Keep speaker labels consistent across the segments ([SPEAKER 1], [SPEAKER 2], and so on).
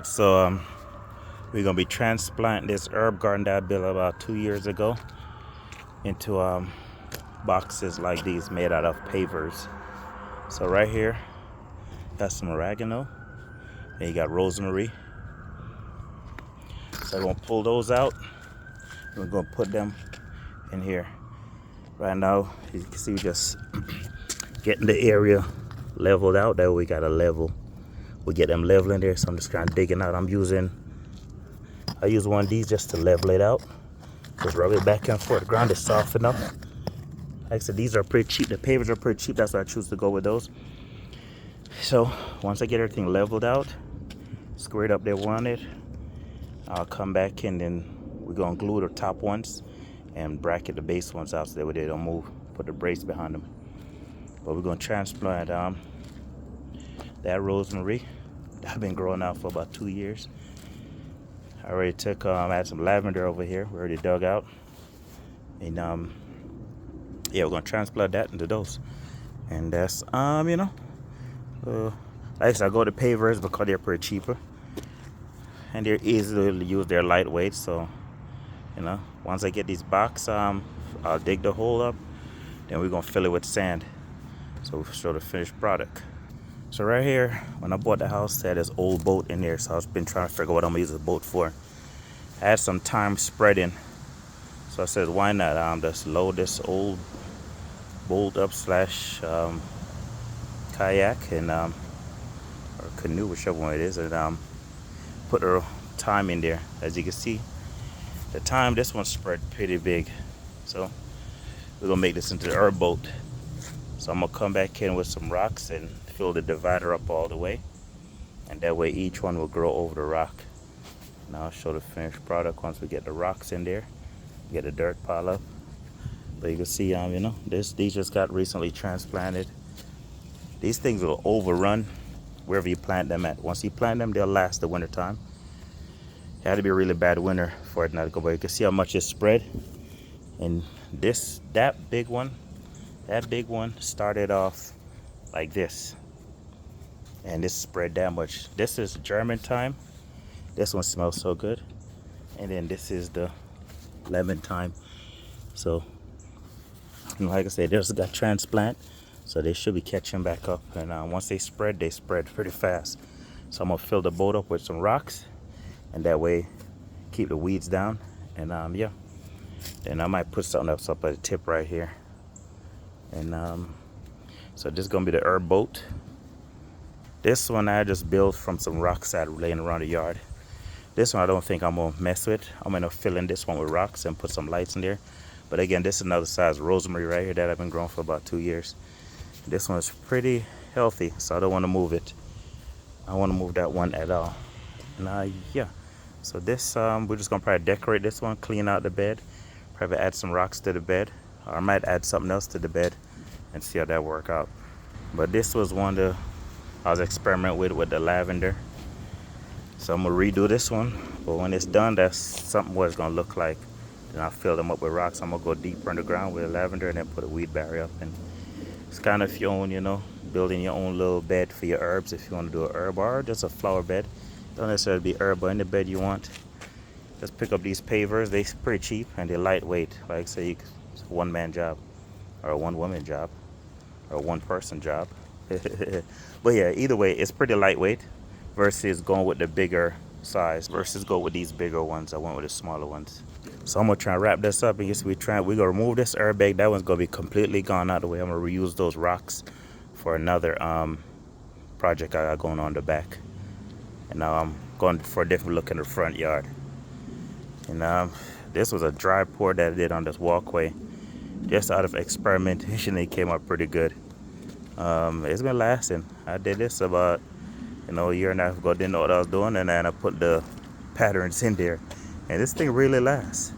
[SPEAKER 1] So we're gonna be transplanting this herb garden that I built about 2 years ago into boxes like these made out of pavers. So right here, got some oregano, and you got rosemary. So I'm gonna pull those out. And we're gonna put them in here. Right now, as you can see, we're just getting the area leveled out. That way we got a level. We get them level in there. So I'm just kind of digging out. I use one of these just to level it out. Just rub it back and forth. The ground is soft enough. Like I said, these are pretty cheap. The pavers are pretty cheap. That's why I choose to go with those. So once I get everything leveled out, squared up there on it, I'll come back and then we're gonna glue the top ones and bracket the base ones out so that way they don't move. Put the brace behind them. But we're gonna transplant that rosemary. I've been growing out for about 2 years. I already took I had some lavender over here. We already dug out, and yeah, we're gonna transplant that into those. And that's like I said, I go to pavers because they're pretty cheaper and they're easy to use. They're lightweight, so once I get these box, I'll dig the hole up, then we're gonna fill it with sand, so we'll show the finished product. So right here, when I bought the house, I had this old boat in there, so I've been trying to figure out what I'm gonna use the boat for. I had some time spreading, so I said, why not just load this old boat up slash kayak and or canoe, whichever one it is, and put a time in there. As you can see, the time, this one spread pretty big, so we're gonna make this into the herb boat. So I'm gonna come back in with some rocks and fill the divider up all the way, and that way each one will grow over the rock. Now I'll show the finished product once we get the rocks in there, get the dirt pile up. But you can see, these just got recently transplanted. These things will overrun wherever you plant them at. Once you plant them, they'll last the winter time. It had to be a really bad winter for it not to go away. You can see how much it's spread. And that big one started off like this, and this spread that much. This is German thyme. This one smells so good. And then this is the lemon thyme. So like I said, they just got transplant, so they should be catching back up. And once they spread pretty fast. So I'm gonna fill the boat up with some rocks, and that way keep the weeds down. And yeah, then I might put something else up at the tip right here. And so this is gonna be the herb boat. This one I just built from some rocks that were laying around the yard. This one I don't think I'm gonna mess with. I'm gonna fill in this one with rocks and put some lights in there. But again, this is another size rosemary right here that I've been growing for about 2 years. This one is pretty healthy, so I don't want to move it. I want to move that one at all. And yeah, so this we're just gonna probably decorate this one, clean out the bed, probably add some rocks to the bed, or I might add something else to the bed and see how that work out. But this was one I was experimenting with the lavender. So I'm gonna redo this one, but when it's done, that's something what it's gonna look like. Then I'll fill them up with rocks. I'm gonna go deeper underground with lavender and then put a weed barrier up. And it's kind of your own, building your own little bed for your herbs if you want to do a herb or just a flower bed. Don't necessarily be herb, but in the bed you want. Just pick up these pavers. They're pretty cheap and they're lightweight. Like I say, it's a one-man job or a one-woman job or a one-person job. But yeah, either way, it's pretty lightweight versus going with the bigger size versus go with these bigger ones. I went with the smaller ones. So I'm gonna try and wrap this up, and we're gonna remove this herb bag. That one's gonna be completely gone out of the way. I'm gonna reuse those rocks for another project I got going on the back. And now I'm going for a different look in the front yard. And this was a dry pour that I did on this walkway. Just out of experimentation, it came out pretty good. It's been lasting. I did this about a year and a half ago. Didn't know what I was doing, and then I put the patterns in there, and this thing really lasts.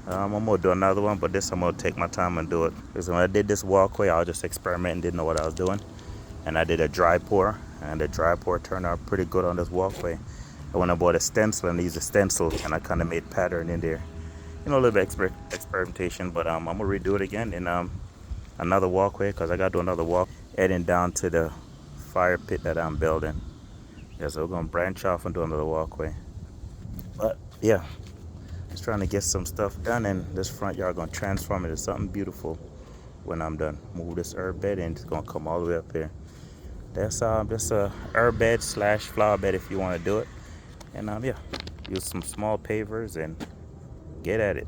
[SPEAKER 1] I'm gonna do another one, but this I'm gonna take my time and do it, because when I did this walkway, I was just experimenting, didn't know what I was doing, and I did a dry pour, and the dry pour turned out pretty good on this walkway. And when I bought a stencil and used a stencil, and I kind of made pattern in there, a little bit experimentation. But I'm gonna redo it again in another walkway, because I gotta do another walk heading down to the fire pit that I'm building. Yeah, so we're gonna branch off and do another walkway. But yeah, just trying to get some stuff done, and this front yard gonna transform into something beautiful when I'm done. Move this herb bed and it's gonna come all the way up here. That's a herb bed slash flower bed if you want to do it. And yeah, use some small pavers and get at it.